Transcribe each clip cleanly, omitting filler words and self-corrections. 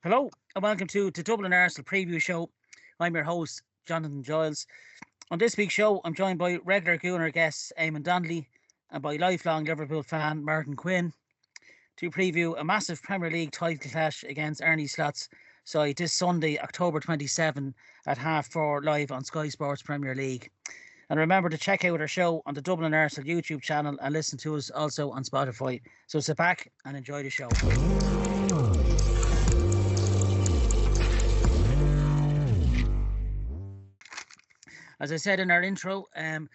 Hello and welcome to the Dublin Arsenal preview show. I'm your host, Jonathan Giles. On this week's show, I'm joined by regular Gooner guest Eamonn Donnelly and by lifelong Liverpool fan Martin Quinn to preview a massive Premier League title clash against Arne Slot's side this Sunday, October 27 at 4:30 live on Sky Sports Premier League. And remember to check out our show on the Dublin Arsenal YouTube channel and listen to us also on Spotify. So sit back and enjoy the show. As I said in our intro, I'm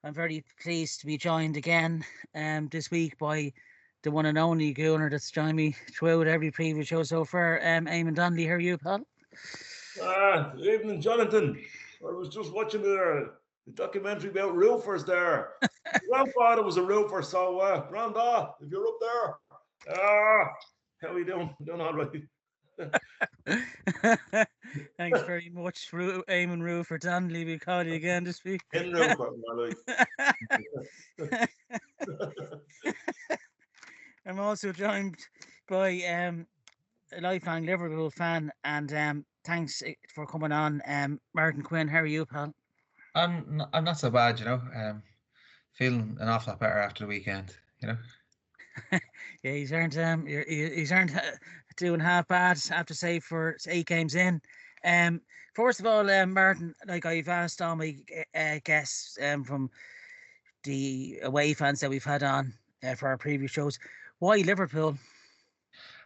very pleased to be joined again this week by the one and only Gooner that's joined me throughout every previous show so far. Eamonn Donnelly, how are you, pal? Evening, Jonathan. I was just watching the documentary about roofers there. Grandfather was a roofer, so Grandad, if you're up there, how are you doing? Doing all right? Thanks very much, Eamonn Roofer Donnelly. We called you again this week. In roofer, I'm also joined by a lifelong Liverpool fan, and thanks for coming on, Martin Quinn. How are you, pal? I'm not so bad, feeling an awful lot better after the weekend, Yeah, he's earned doing half bad, I have to say, for 8 games in. First of all, Martin, like I've asked all my guests from the away fans that we've had on for our previous shows, why Liverpool?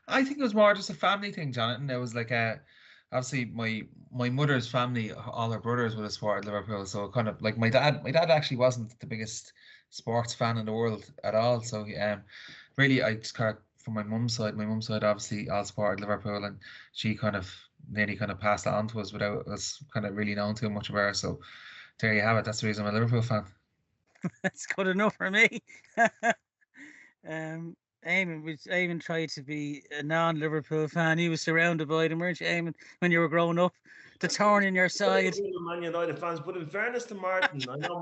I think it was more just a family thing, Jonathan. It was like obviously my mother's family, all her brothers would have supported Liverpool, so kind of like my dad actually wasn't the biggest sports fan in the world at all, so really I just kind of, from my mum's side obviously all supported Liverpool, and she kind of nearly kind of passed it on to us without us kind of really knowing too much about her. So there you have it. That's the reason I'm a Liverpool fan. That's good enough for me. Eamonn tried to be a non-Liverpool fan. He was surrounded by them, weren't you, Eamonn, when you were growing up? The thorn in your side. Man United fans, but in fairness to Martin, I know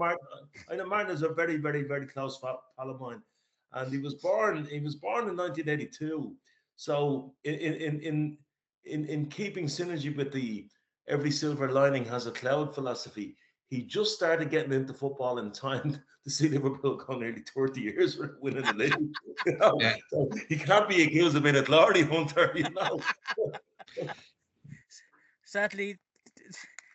Martin is a very, very, very close pal of mine, and he was born in 1982. So in keeping synergy with the every silver lining has a cloud philosophy, he just started getting into football in time to see Liverpool go nearly 30 years without winning the league. Yeah. So he can't be accused of being a glory hunter, Sadly,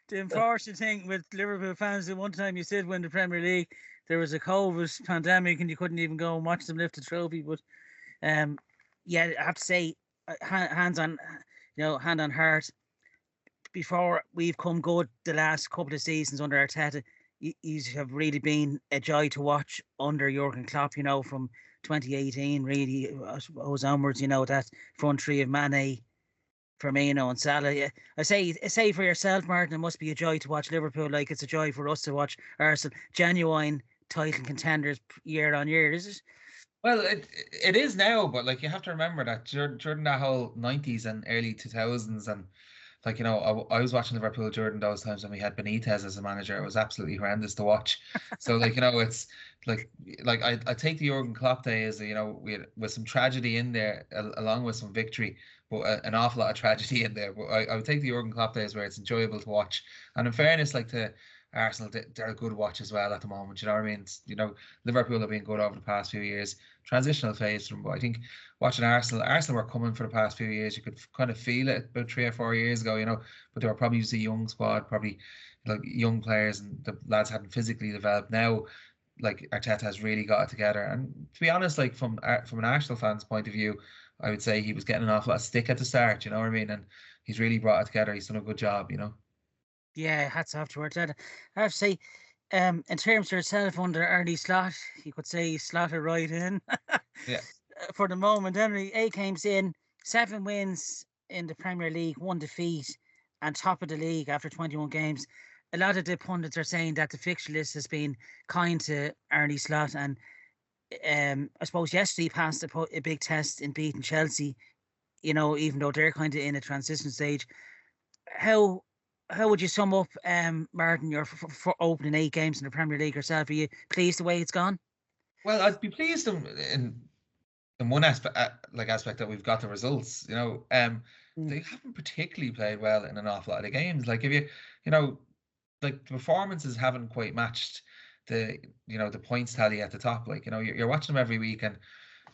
the unfortunate thing with Liverpool fans, at one time you said when the Premier League there was a COVID pandemic and you couldn't even go and watch them lift the trophy. But yeah, I have to say, hand on heart, before we've come good the last couple of seasons under Arteta, he's have really been a joy to watch under Jurgen Klopp, from 2018 really, I suppose, onwards, that front three of Mane, Firmino and Salah. I say for yourself, Martin, it must be a joy to watch Liverpool, like it's a joy for us to watch Arsenal, genuine title contenders year on year, is it? Well, it is now, but like you have to remember that during that whole 90s and early 2000s, and like, I was watching Liverpool during those times when we had Benitez as a manager. It was absolutely horrendous to watch. So like, it's like I take the Jurgen Klopp days, we had, with some tragedy in there along with some victory, but an awful lot of tragedy in there. But I would take the Jurgen Klopp days where it's enjoyable to watch. And in fairness, like to Arsenal, they're a good watch as well at the moment. You know what I mean? It's, Liverpool have been good over the past few years. Transitional phase from, but I think watching Arsenal were coming for the past few years. You could kind of feel it about 3 or 4 years ago, but they were probably just a young squad, probably like young players, and the lads hadn't physically developed. Now, like Arteta has really got it together. And to be honest, like from an Arsenal fan's point of view, I would say he was getting an awful lot of stick at the start. You know what I mean? And he's really brought it together. He's done a good job. Yeah, hats off to Arteta. I have to say, in terms of yourself under Arne Slot, you could say he slotted right in. Yeah. For the moment, anyway, 8 games in, 7 wins in the Premier League, 1 defeat, and top of the league after 21 games. A lot of the pundits are saying that the fixture list has been kind to Arne Slot, and I suppose yesterday he passed a big test in beating Chelsea, even though they're kind of in a transition stage. How would you sum up, Martin, your for opening 8 games in the Premier League yourself? Are you pleased the way it's gone? Well, I'd be pleased in one aspect that we've got the results. they haven't particularly played well in an awful lot of games. Like if you know, like the performances haven't quite matched the the points tally at the top. Like you're watching them every week, and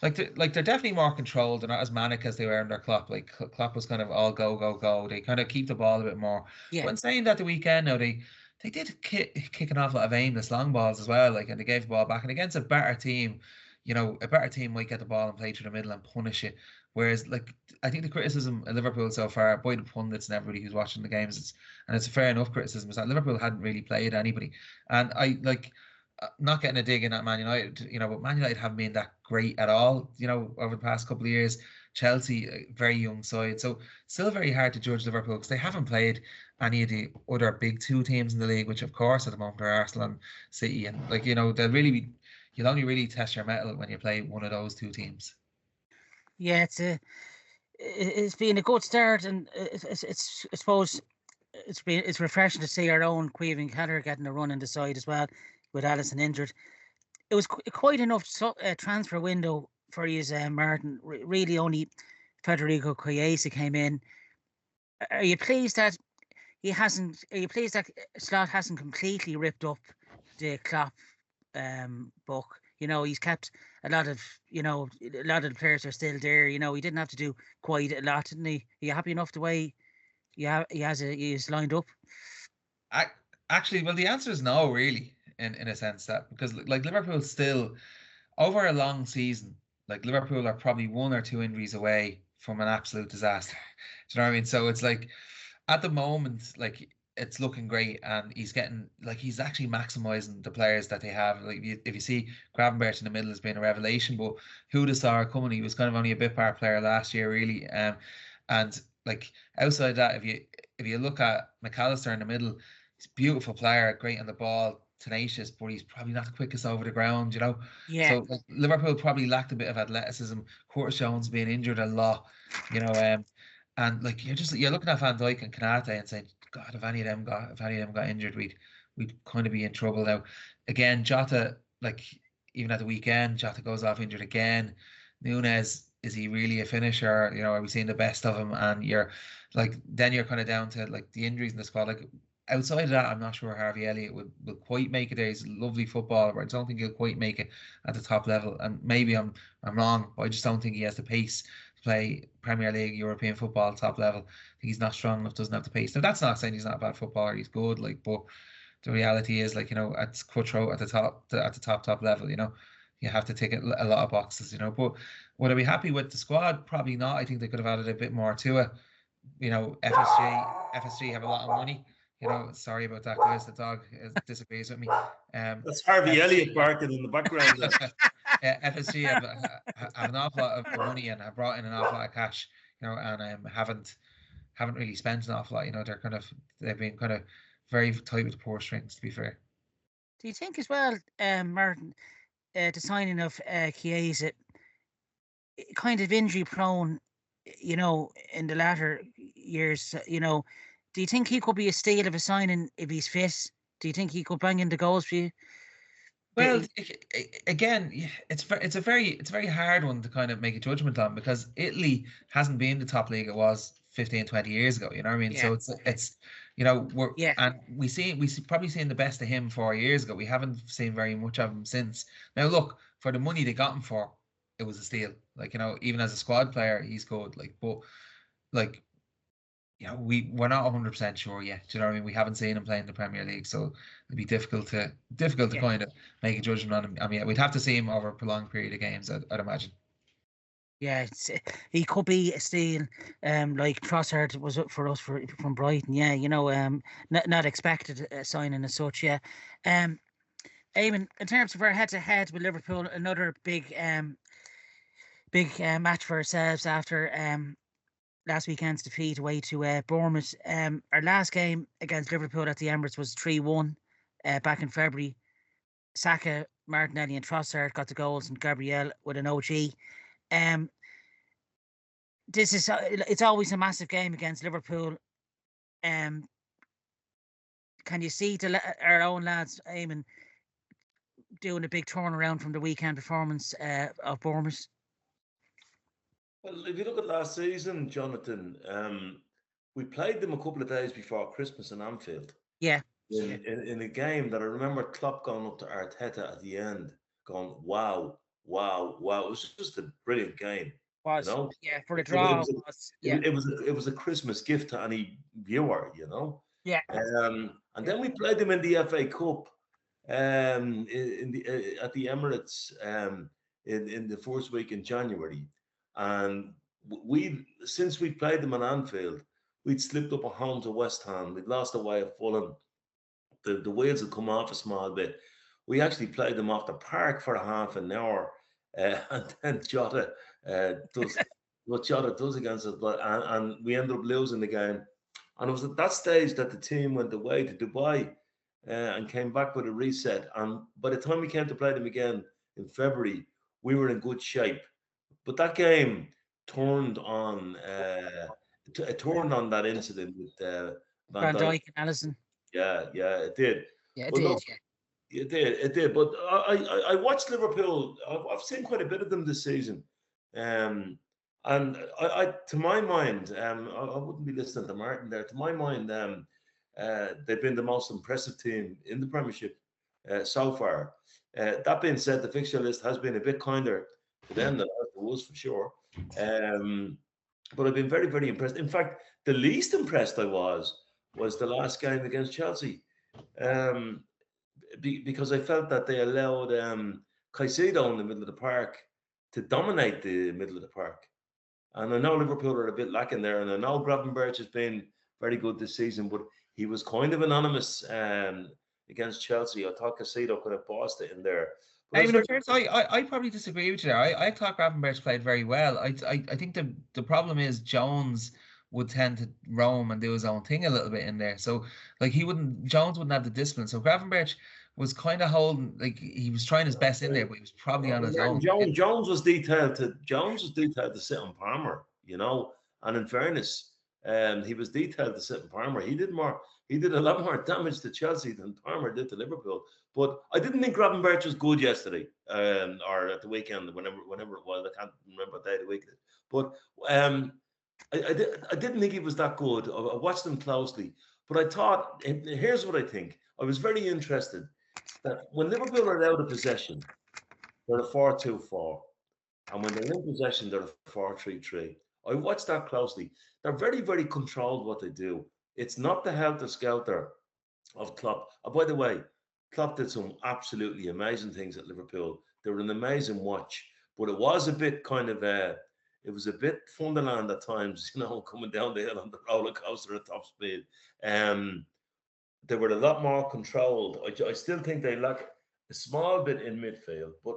they're definitely more controlled. They're not as manic as they were under Klopp. Like Klopp was kind of all go go go. They kind of keep the ball a bit more. Yeah. But in saying that, the weekend now they did kick an awful lot of aimless long balls as well. Like, and they gave the ball back. And against a better team, a better team might get the ball and play through the middle and punish it. Whereas, like, I think the criticism of Liverpool so far, by the pundits and everybody who's watching the games, it's a fair enough criticism, is that Liverpool hadn't really played anybody. And I like not getting a dig in at Man United, but Man United haven't been that great at all, over the past couple of years. Chelsea, a very young side, so still very hard to judge Liverpool because they haven't played any of the other big two teams in the league, which of course at the moment are Arsenal and City, and you'll only really test your mettle when you play one of those two teams. Yeah, it's been a good start, and it's I suppose it's refreshing to see our own Caoimhín Kelleher getting a run in the side as well, with Alisson injured. It was quite enough transfer window for you, Martin. Really, only Federico Chiesa came in. Are you pleased that he hasn't? Are you pleased that Slot hasn't completely ripped up the Klopp book? He's kept a lot of the players are still there. He didn't have to do quite a lot, didn't he? Are you happy enough the way he's lined up? Actually, well, the answer is no, really, in a sense, that because like Liverpool still, over a long season, like Liverpool are probably one or two injuries away from an absolute disaster. Do you know what I mean? So it's like at the moment, like it's looking great, and he's actually maximizing the players that they have. Like if you see Gravenberch in the middle has been a revelation, but who'd have saw it coming? He was kind of only a bit part player last year, really. And like outside that, if you look at McAllister in the middle, he's a beautiful player, great on the ball, tenacious, but he's probably not the quickest over the ground, Yeah. So like, Liverpool probably lacked a bit of athleticism. Curtis Jones being injured a lot, and like you're looking at Van Dijk and Kanate and saying, God, if any of them got injured, we'd kind of be in trouble now. Again, Jota, like even at the weekend, Jota goes off injured again. Núñez, is he really a finisher? Are we seeing the best of him? And then you're kind of down to like the injuries in the squad. Like outside of that, I'm not sure Harvey Elliott will quite make it there. He's a lovely footballer, but I don't think he'll quite make it at the top level. And maybe I'm wrong, but I just don't think he has the pace to play Premier League, European football top level. I think he's not strong enough, doesn't have the pace. Now that's not saying he's not a bad footballer. He's good, but the reality is, at cutthroat at the top level, you have to tick a lot of boxes, But would I be happy with the squad? Probably not. I think they could have added a bit more to it. FSG have a lot of money. Sorry about that, guys. The dog disagrees with me. That's Harvey Elliott barking in the background. FSG have an awful lot of money and have brought in an awful lot of cash, and haven't really spent an awful lot. They've been kind of very tight with the purse strings, to be fair. Do you think as well, Martin, the signing of Chiesa, kind of injury prone, in the latter years, do you think he could be a steal of a signing if he's fit? Do you think he could bang in the goals for you? Well, again, it's a very hard one to kind of make a judgment on, because Italy hasn't been the top league it was 15, 20 years ago. You know what I mean? Yeah. So it's and we probably seen the best of him 4 years ago. We haven't seen very much of him since. Now look, for the money they got him for, it was a steal. Like, even as a squad player, he's good. We're not 100% sure yet. Do you know what I mean? We haven't seen him play in the Premier League, so it'd be difficult to kind of make a judgment on him. I mean, we'd have to see him over a prolonged period of games, I'd imagine. Yeah, he could be a steal. Like Trossard was up for us from Brighton. Yeah, not expected a signing as such. Yeah. Eamonn, in terms of our head-to-head with Liverpool, another big match for ourselves after last weekend's defeat away to Bournemouth. Our last game against Liverpool at the Emirates was 3-1 back in February. Saka, Martinelli and Trossard got the goals, and Gabriel with an OG. It's always a massive game against Liverpool. Can you see our own lads, Eamonn, doing a big turnaround from the weekend performance of Bournemouth? Well, if you look at last season, Jonathan, we played them a couple of days before Christmas in Anfield Yeah, yeah, in a game that I remember Klopp going up to Arteta at the end, going, "Wow, wow, wow!" It was just a brilliant game, you was know. yeah for the It draw was a, was yeah it was a Christmas gift to any viewer, you know. yeah And yeah. then we played them in the FA Cup, in the at the Emirates, in the first week in January, and we since we played them in Anfield, we'd slipped up at home to West Ham. We'd lost away at Fulham. The wheels had come off a small bit. We actually played them off the park for a half an hour, and then Jota does what Jota does against us, but and we ended up losing the game. And it was at that stage that the team went away to Dubai and came back with a reset. And by the time we came to play them again in February, we were in good shape. But that game turned on it turned on that incident with Van Van Dijk. Dijk and Allison. Yeah, yeah, it did. Yeah, it But did. look, Yeah, it did. But I watched Liverpool. I've seen quite a bit of them this season, um, and to my mind, I wouldn't be listening to Martin there. To my mind, they've been the most impressive team in the Premiership so far. That being said, the fixture list has been a bit kinder to them than it was for sure. Um, but I've been very, very impressed. In fact, the least impressed I was the last game against Chelsea. Um, because I felt that they allowed Caicedo in the middle of the park to dominate the middle of the park. And I know Liverpool are a bit lacking there, and I know Gravenberch has been very good this season, but he was kind of anonymous against Chelsea. I thought Caicedo could have bossed it in there. But I I was mean, in very fairness, I probably disagree with you there. I thought Gravenberch played very well. I think the problem is Jones would tend to roam and do his own thing a little bit in there. So like Jones wouldn't have the discipline. So Gravenberch was kind of holding, like he was trying his best in there, but he was probably on his Martin own. Like, Jones was detailed to sit on Palmer, you know. And in fairness, he was detailed to sit on Palmer. He did a lot more damage to Chelsea than Palmer did to Liverpool. But I didn't think Gravenberch was good yesterday, or at the weekend, whenever it was. I can't remember what day of the week it is. But um, I didn't think he was that good. I watched him closely, but I thought, here's what I think. I was very interested that when Liverpool are out of possession, they're a 4-2-4. And when they're in possession, they're a 4-3-3. I watched that closely. They're very, very controlled what they do. It's not the helter-skelter of Klopp. Oh, by the way, Klopp did some absolutely amazing things at Liverpool. They were an amazing watch, but it was a bit it was a bit Funderland at times, you know, coming down the hill on the roller coaster at top speed. Um, they were a lot more controlled. I still think they lack a small bit in midfield, but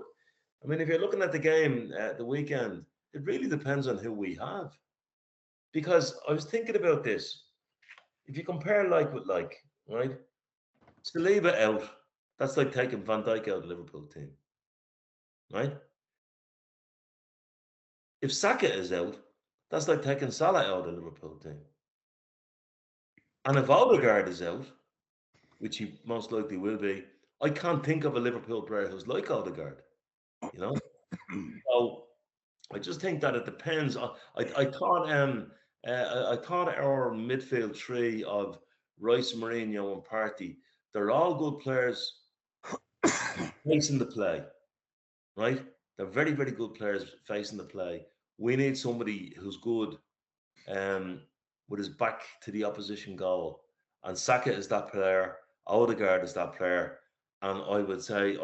I mean, if you're looking at the game the weekend, it really depends on who we have. Because I was thinking about this. If you compare like with like, right? Saliba out, that's like taking Van Dijk out of the Liverpool team, right? If Saka is out, that's like taking Salah out of the Liverpool team. And if Odegaard is out, which he most likely will be, I can't think of a Liverpool player who's like Odegaard, you know? So I just think that it depends. I thought I thought our midfield three of Rice, Mourinho, and Partey, they're all good players facing the play, right? They're very, very good players facing the play. We need somebody who's good um, with his back to the opposition goal. And Saka is that player. Odegaard is that player. And I would say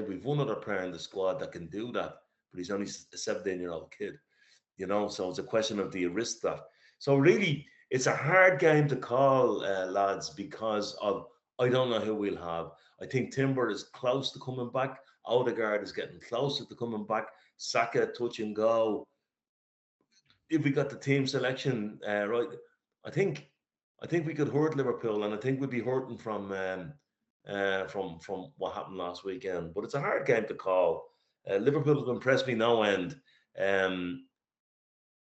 we've one other player in the squad that can do that, but he's only a 17-year-old kid, you know. So it's a question of do you risk that? So really, it's a hard game to call, lads, because of I don't know who we'll have. I think Timber is close to coming back. Odegaard is getting closer to coming back. Saka touch and go. If we got the team selection right, I think I think we could hurt Liverpool, and I think we'd be hurting from what happened last weekend. But it's a hard game to call. Liverpool have impressed me no end. Um,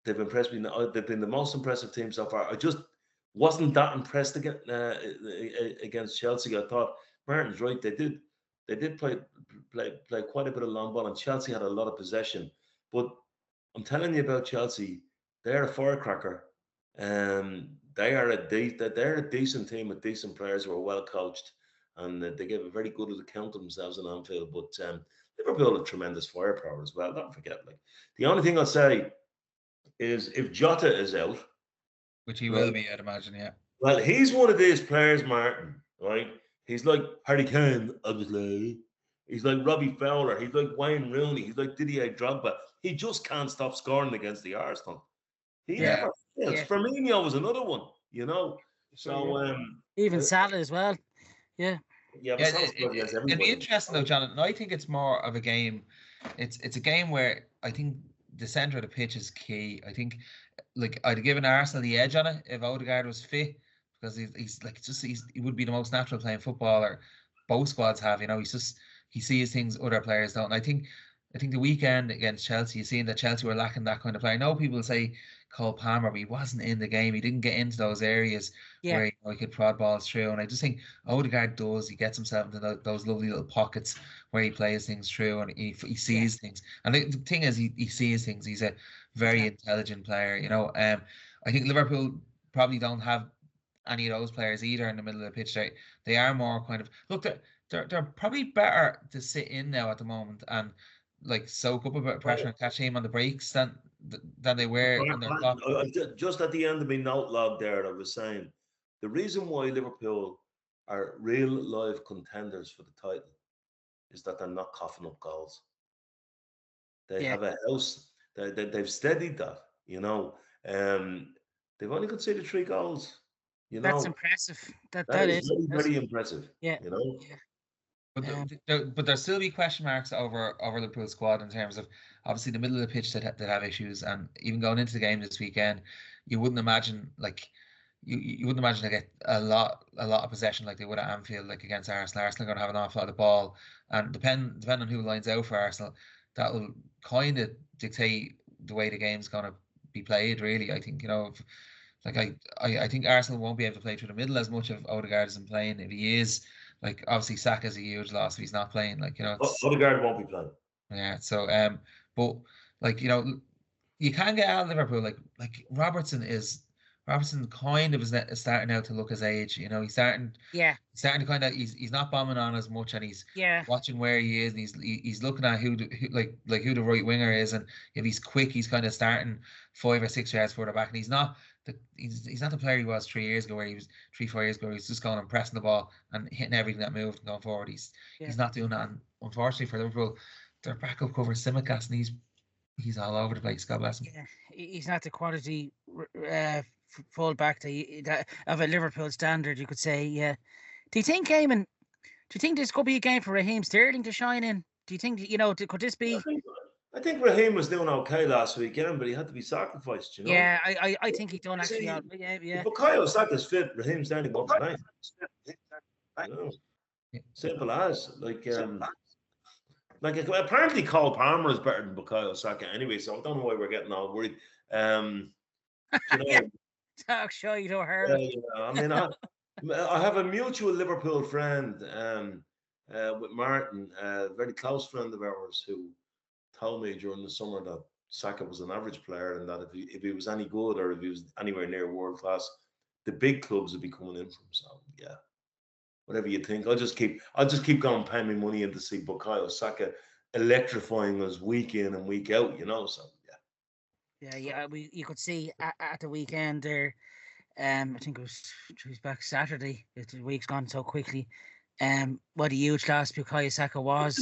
they've impressed me. They've been the most impressive team so far. I just wasn't that impressed against Chelsea. I thought Martin's right. They did play quite a bit of long ball, and Chelsea had a lot of possession, but I'm telling you about Chelsea. They're a firecracker. They are they're a decent team with decent players who are well coached, and they give a very good account of themselves in Anfield. But Liverpool have tremendous firepower as well. Don't forget, like the only thing I'll say is if Jota is out, which he will right? be, I'd imagine. Yeah. Well, he's one of these players, Martin. Right? He's like Harry Kane, obviously. He's like Robbie Fowler. He's like Wayne Rooney. He's like Didier Drogba. He just can't stop scoring against the Arsenal. He Yeah. never fails. Yeah. Firmino was another one, you know. So even Salah as well. Yeah. yeah, but Yeah, Salah's good against it'd be everybody. interesting though, John. And I think it's more of a game. It's a game where I think the centre of the pitch is key. I think, like, I'd have given Arsenal the edge on it if Odegaard was fit, because he would be the most natural playing footballer both squads have. You know, he sees things other players don't. And I think the weekend against Chelsea, you seen that Chelsea were lacking that kind of player. I know people say Cole Palmer, but he wasn't in the game. He didn't get into those areas where he could prod balls through. And I just think Odegaard does. He gets himself into those lovely little pockets where he plays things through and he sees things. And the thing is, he sees things. He's a very intelligent player. You know, I think Liverpool probably don't have any of those players either in the middle of the pitch. They are more kind of look. They're probably better to sit in now at the moment and like soak up a bit of pressure and catch him on the breaks than they were on their top. Just at the end of my note log there, I was saying the reason why Liverpool are real live contenders for the title is that they're not coughing up goals. They have a house. They've steadied that. You know, they've only conceded 3 goals. You know, That's impressive. That is is very, very impressive. Yeah. You know. Yeah. But there'll still be question marks over Liverpool's squad in terms of obviously the middle of the pitch that have issues, and even going into the game this weekend, you wouldn't imagine you wouldn't imagine they get a lot of possession like they would at Anfield, like against Arsenal. Arsenal are going to have an awful lot of ball, and depending on who lines out for Arsenal, that will kind of dictate the way the game's going to be played. Really, I think I think Arsenal won't be able to play through the middle as much if Odegaard isn't playing. If he is, like obviously Saka's a huge loss if he's not playing. Like, you know, Odegaard won't be playing. Yeah. So but like, you know, you can get out of Liverpool. Like Robertson kind of is starting out to look his age. You know, he's starting to kind of he's not bombing on as much, and he's watching where he is, and he's looking at who the right winger is, and if he's quick, he's kind of starting 5 or 6 yards further back, and he's not the player he was 3 years ago, where he was 3-4 years ago. He's just going and pressing the ball and hitting everything that moved and going forward. He's not doing that, and unfortunately for Liverpool, their backup cover is Simicast, and he's all over the place. God bless him. Yeah, he's not the quality full back of a Liverpool standard, you could say. Yeah. Do you think, Eamonn? Do you think this could be a game for Raheem Sterling to shine in? Do you think, you know, could this be? I think Raheem was doing okay last weekend, but he had to be sacrificed. You know. Yeah, I think he done actually. Yeah. But Bukayo Saka's fit. Raheem Sterling won't play. Simple as like apparently Cole Palmer is better than Bukayo Saka anyway, so I don't know why we're getting all worried. You know, talk show you don't hear. I mean, I have a mutual Liverpool friend with Martin, a very close friend of ours, who told me during the summer that Saka was an average player, and that if he was any good or if he was anywhere near world class, the big clubs would be coming in from. So yeah. Whatever you think, I'll just keep going paying my money in to see Bukayo Saka electrifying us week in and week out, you know. So yeah. You could see at the weekend there. I think it was back Saturday. The week's gone so quickly. What a huge loss Bukayo Saka was.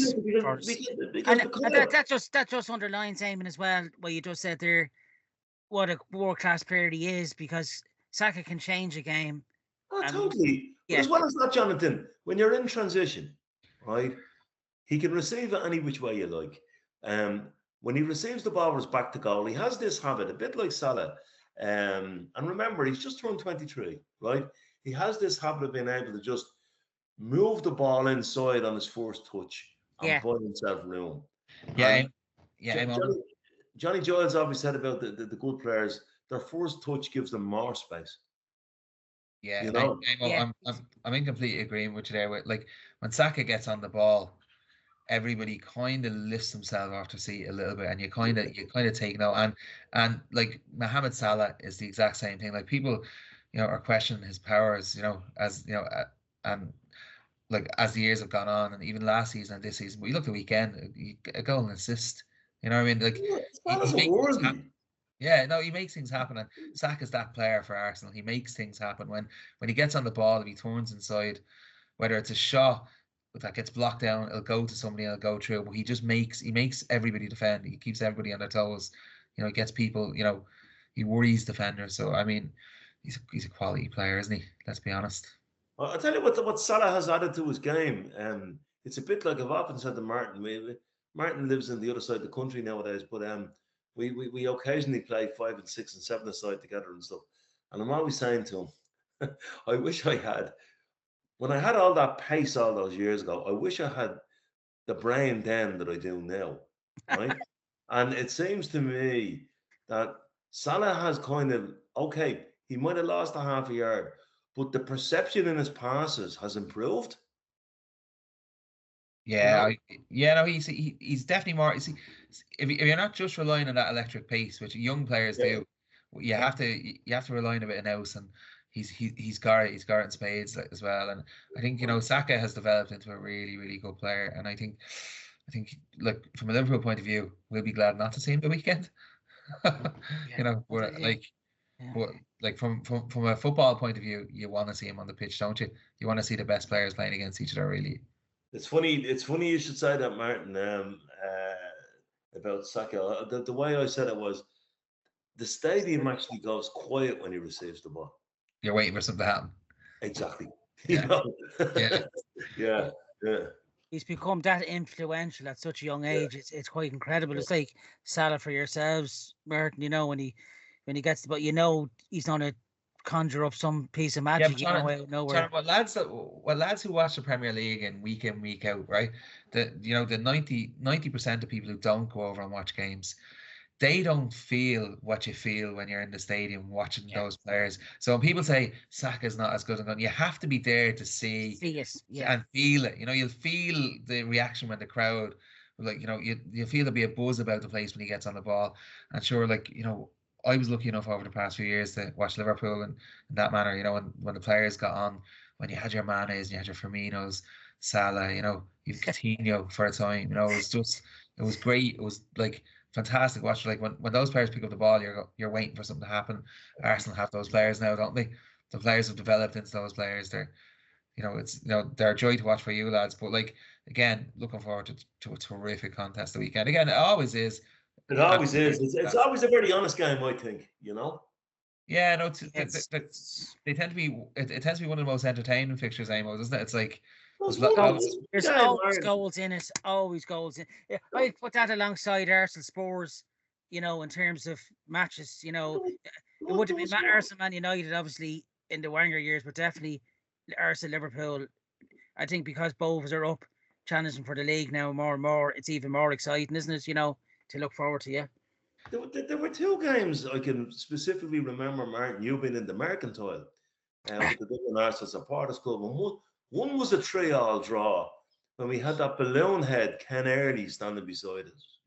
That just underlines, Eamonn, as well what you just said there. What a world class player he is, because Saka can change a game. Oh, totally. But as well as that, Jonathan, when you're in transition, right, he can receive it any which way you like. When he receives the ball with his back to goal, he has this habit, a bit like Salah. And remember, he's just turned 23, right? He has this habit of being able to just move the ball inside on his first touch and buy himself room. Yeah. Johnny Giles always said about the good players, their first touch gives them more space. Yeah, you know? I'm in complete agreement with you there. Like when Saka gets on the ball, everybody kind of lifts themselves off their seat a little bit, and you kind of take note. And like Mohamed Salah is the exact same thing. Like people, are questioning his powers, as and like as the years have gone on, and even last season and this season. But you look at the weekend, a goal and assist. You know what I mean? Like Salah's he a makes things worthy. happen. Yeah, no, he makes things happen, and Saka's that player for Arsenal. He makes things happen when he gets on the ball. If he turns inside, whether it's a shot that gets blocked down, it'll go to somebody and it'll go through. But he makes everybody defend. He keeps everybody on their toes. He gets people. He worries defenders. So I mean, he's a quality player, isn't he? Let's be honest. I'll tell you what Salah has added to his game. It's a bit like I've often said to Martin. Martin lives in the other side of the country nowadays, but we occasionally play 5 and 6 and 7 aside together and stuff. And I'm always saying to him, I wish I had, when I had all that pace all those years ago, I wish I had the brain then that I do now, right? And it seems to me that Salah has kind of, okay, he might have lost a half a yard, but the perception in his passes has improved. Yeah, no, he's definitely more. You see, if you're not just relying on that electric pace, which young players do, you have to rely on a bit of nous, and he's got it in spades as well. And I think Saka has developed into a really really good player, and I think like from a Liverpool point of view, we'll be glad not to see him the weekend. But like from a football point of view, you want to see him on the pitch, don't you? You want to see the best players playing against each other, really. It's funny. It's funny you should say that, Martin. About Saka. The way I said it was, the stadium actually goes quiet when he receives the ball. You're waiting for something to happen. Exactly. Yeah. Yeah. He's become that influential at such a young age. It's quite incredible. It's like Salah for yourselves, Martin. When he gets the ball, he's gonna conjure up some piece of magic. Out of nowhere. What lads who watch the Premier League and week in week out, right? The 90% of people who don't go over and watch games, they don't feel what you feel when you're in the stadium watching those players. So when people say Saka's not as good as you have to be there to see it, and feel it. You'll feel the reaction when the crowd, like you feel there'll be a buzz about the place when he gets on the ball. And sure, I was lucky enough over the past few years to watch Liverpool in that manner. When the players got on, when you had your Manes and you had your Firminos, Salah, you've Coutinho for a time. It was great. It was like fantastic watch. Like when those players pick up the ball, you're waiting for something to happen. Arsenal have those players now, don't they? The players have developed into those players. They're a joy to watch for you lads. But again, looking forward to a terrific contest the weekend. Again, it always is. It always is. It's always a very honest game, I think. Yeah, no, they tend to be. It tends to be one of the most entertaining fixtures, Amos, isn't it? It's like there's always goals in it. Always goals in. Yeah, I put that alongside Arsenal Spurs. In terms of matches, it would have been Arsenal Man United, obviously in the Wenger years, but definitely Arsenal Liverpool. I think because both are up challenging for the league now more and more, it's even more exciting, isn't it? To look forward to, There were two games I can specifically remember, Martin, you being in the Mercantile with the Dublin Arsenal Supporters Club. And one was a 3-3 draw when we had that balloon head Ken Early standing beside us,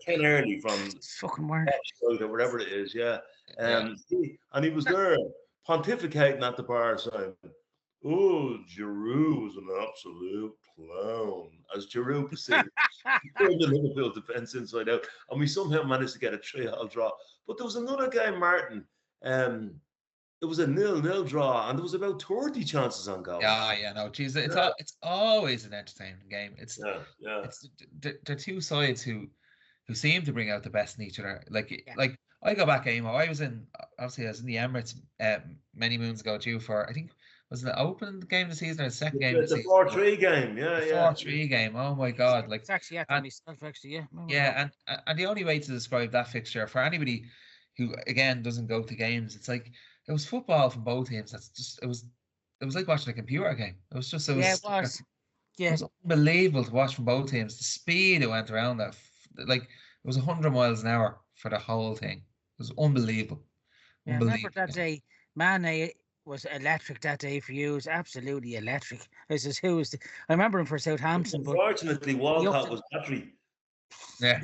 Ken Early from fucking word or whatever it is, he was there pontificating at the bar saying, "Oh, Giroud was an absolute clown," as Giroud perceived the Liverpool defence inside out, and we somehow managed to get a 3-3 draw. But there was another game, Martin. It was a 0-0 draw, and there was about 30 chances on goal. No, geez, it's always an entertaining game. They're two sides who seem to bring out the best in each other. Like I go back, Amo. I was in the Emirates many moons ago, due for I think. Was it the opening game of the season or the second game of the season? 4-3 game, the 4-3 game. Oh my God! It's actually myself, actually, and the only way to describe that fixture for anybody who again doesn't go to games, it's like it was football from both teams. It was like watching a computer game. It was unbelievable to watch from both teams. The speed it went around that, it was 100 miles an hour for the whole thing. It was unbelievable. I remember that day, Mane was electric that day for you. It was absolutely electric. This is who was. I remember him for Southampton, but Unfortunately, he upped Walcott it. was battery. Yeah.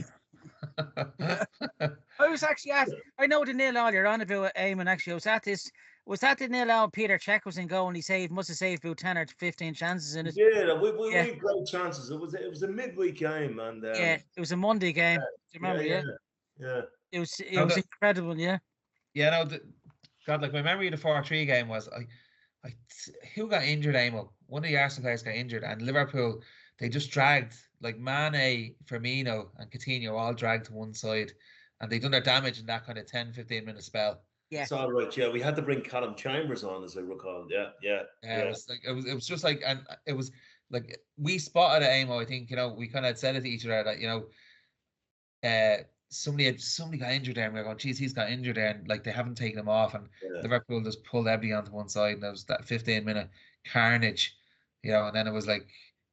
I was actually at. I know the nil all you're on about, Eamon. Actually, I was at this. Was that the nil all? Peter Cech was in goal, and he must have saved about 10 or 15 chances in it. Yeah, Yeah. we had great chances. It was a midweek game, and Yeah, it was a Monday game. Do you remember? yeah. It was incredible. Yeah. Yeah, no, God, like my memory of the 4-3 game was who got injured, Amo? One of the Arsenal players got injured, and Liverpool, they just dragged, like Mane, Firmino, and Coutinho all dragged to one side, and they done their damage in that kind of 10-15 minute spell. Yeah. It's all right. Yeah, we had to bring Callum Chambers on, as I recall. Yeah. It was like it was just like, and it was like we spotted it, Amo. I think we kind of said it to each other that somebody got injured there, and we were going, geez, he's got injured there, and like they haven't taken him off, and Liverpool just pulled everybody onto one side, and there was that 15-minute carnage, and then it was like,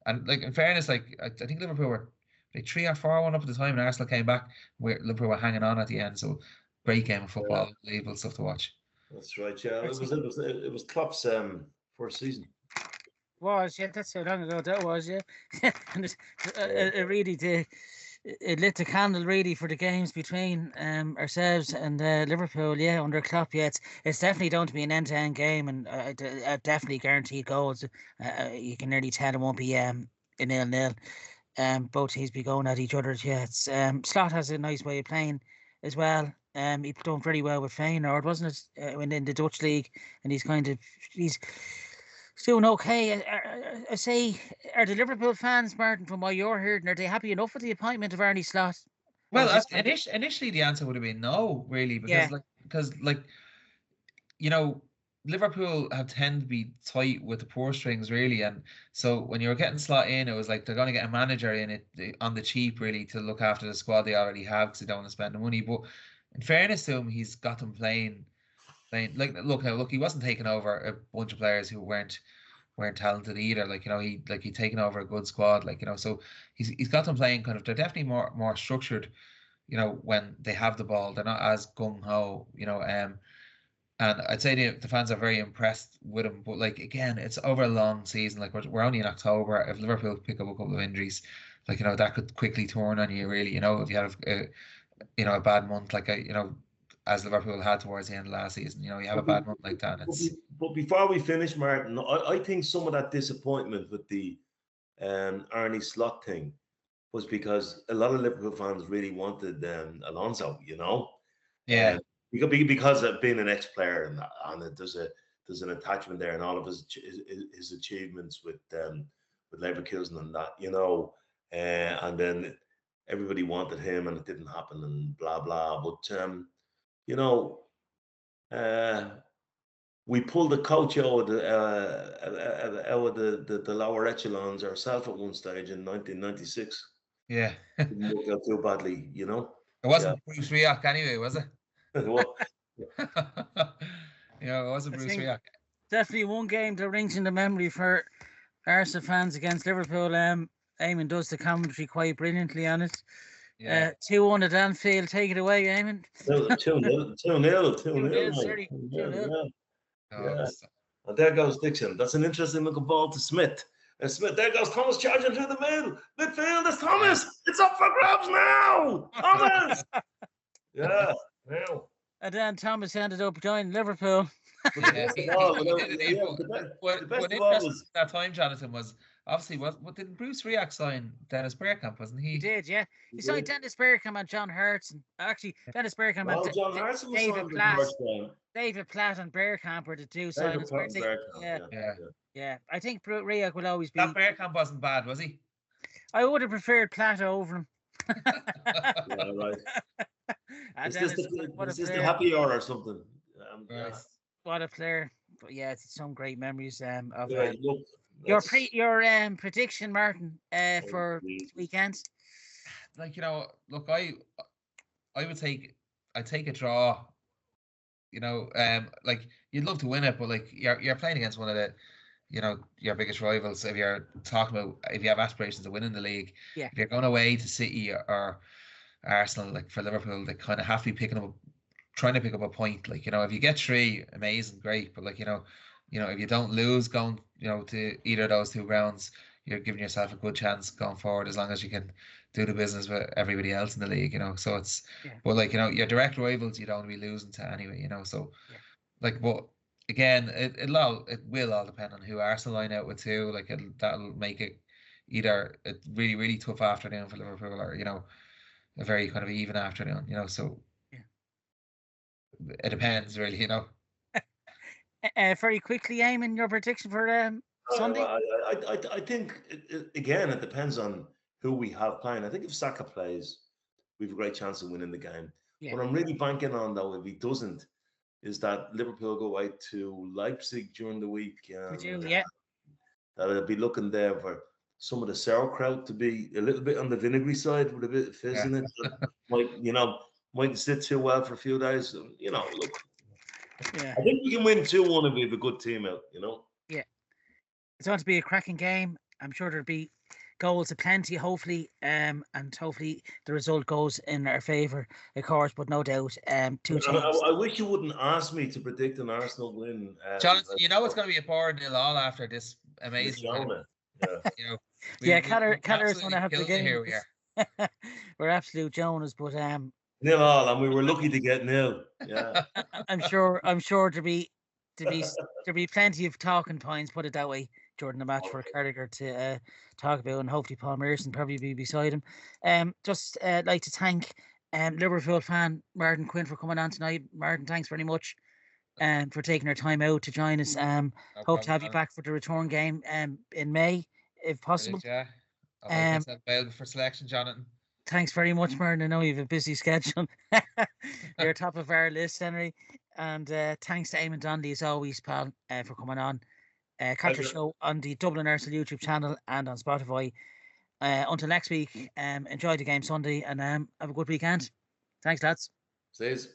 and like in fairness, like I think Liverpool were like 3 or 4-1 up at the time, and Arsenal came back, where Liverpool were hanging on at the end. So great game of football, unbelievable stuff to watch. That's right. Yeah, it was Klopp's first season. That's how long ago that was. Yeah, and it really did. It lit the candle really for the games between ourselves and Liverpool. Yeah, under Klopp. Yeah, it's definitely going to be an end-to-end game, and I definitely guarantee goals. You can nearly tell it won't be a 0-0. Both teams be going at each other. Yeah, it's Slot has a nice way of playing as well. He done very well with Feyenoord, wasn't it? When in the Dutch league, and he's doing okay. I say, are the Liverpool fans, Martin, from what you're hearing, are they happy enough with the appointment of Arnie Slot? Well, initially the answer would have been no, really, because Liverpool have tend to be tight with the purse strings, really, and so when you were getting Slot in, it was like they're going to get a manager in it on the cheap, really, to look after the squad they already have because they don't want to spend the money. But in fairness to him, he's got them playing. Like, look, he wasn't taking over a bunch of players who weren't talented either. He'd taken over a good squad. So he's got them playing kind of. They're definitely more structured. When they have the ball, they're not as gung ho. And I'd say the fans are very impressed with him. But again, it's over a long season. We're only in October. If Liverpool pick up a couple of injuries, that could quickly turn on you. Really, if you have a bad month, as Liverpool had towards the end of last season, you have a bad month like that. But before we finish, Martin, I think some of that disappointment with the Arnie Slot thing was because a lot of Liverpool fans really wanted Alonso, Yeah. Because of being an ex-player and there's an attachment there, and all of his achievements with Leverkusen and that, and then everybody wanted him and it didn't happen and blah blah. But we pulled the coach out of the lower echelons ourselves at one stage in 1996. Yeah. Didn't work out too badly, It wasn't Bruce Rioch anyway, was it? Well, it wasn't Bruce Rioch. Definitely one game that rings in the memory for Arsenal fans against Liverpool. Eamon does the commentary quite brilliantly on it. 2-1 at Anfield. Take it away, Eamon. 2-0. 2-0. Yeah. And there goes Dixon. That's an interesting looking ball to Smith. And Smith, there goes Thomas charging through the middle. Midfield is Thomas. It's up for grabs now. Thomas. Yeah. Now. And then Thomas ended up joining Liverpool. What interesting that time, Jonathan, was obviously what didn't Bruce Rioch sign Dennis Bergkamp, wasn't he? He did, yeah. He signed Dennis Bergkamp and John Hertz. And actually, Dennis Bergkamp and John Hertz was David Platt and Bergkamp were the two signings. Yeah. I think Rioch will always be. That Bergkamp wasn't bad, was he? I would have preferred Platt over him. Yeah, right. Is this the happy hour or something? Right. What a player! But yeah, it's some great memories of your prediction, Martin, for this weekend. Look, I'd take a draw. You'd love to win it, but you're playing against one of the, your biggest rivals. If you're talking about, if you have aspirations of winning the league, if you're going away to City or Arsenal, for Liverpool, they kind of have to be picking up trying to pick up a point. Like, if you get 3, amazing, great. But like, if you don't lose going, to either of those 2 grounds, you're giving yourself a good chance going forward as long as you can do the business with everybody else in the league, So it's, but like, your direct rivals, you don't want to be losing to anyway, So like, but again, it will all depend on who Arsenal line out with too. Like, that'll make it either a really, really tough afternoon for Liverpool or, a very kind of even afternoon, so it depends really, Very quickly, Eamon, your prediction for Sunday? I think again it depends on who we have playing. I think if Saka plays, we have a great chance of winning the game. Yeah. What I'm really banking on, though, if he doesn't, is that Liverpool go out to Leipzig during the week. Yeah. That I'll be looking there for some of the sauerkraut to be a little bit on the vinegary side with a bit of fizz in it. Mightn't sit too well for a few days. Look. Yeah. I think we can win 2-1 if we have a good team out, Yeah. It's going to be a cracking game. I'm sure there'll be goals aplenty, hopefully, and hopefully the result goes in our favour, of course, but no doubt. 2 teams. I wish you wouldn't ask me to predict an Arsenal win. Jonathan, it's going to be a 4-0 all after this amazing. Keller's going to have the game. Here we are. We're absolute Jonas, but 0-0, and we were lucky to get 0. Yeah. I'm sure there'll be plenty of talking points, put it that way, during the match for Carragher to talk about, and hopefully Paul Merson probably be beside him. Just like to thank Liverpool fan Martin Quinn for coming on tonight. Martin, thanks very much for taking our time out to join us. Hope to have you back for the return game in May, if possible. Yeah. I'll make myself available for selection, Jonathan. Thanks very much, Martin. I know you have a busy schedule. You're top of our list, Henry. And thanks to Eamon Donnelly, as always, pal, for coming on. Catch your show on the Dublin Arsenal YouTube channel and on Spotify. Until next week, enjoy the game Sunday and have a good weekend. Thanks, lads. Says.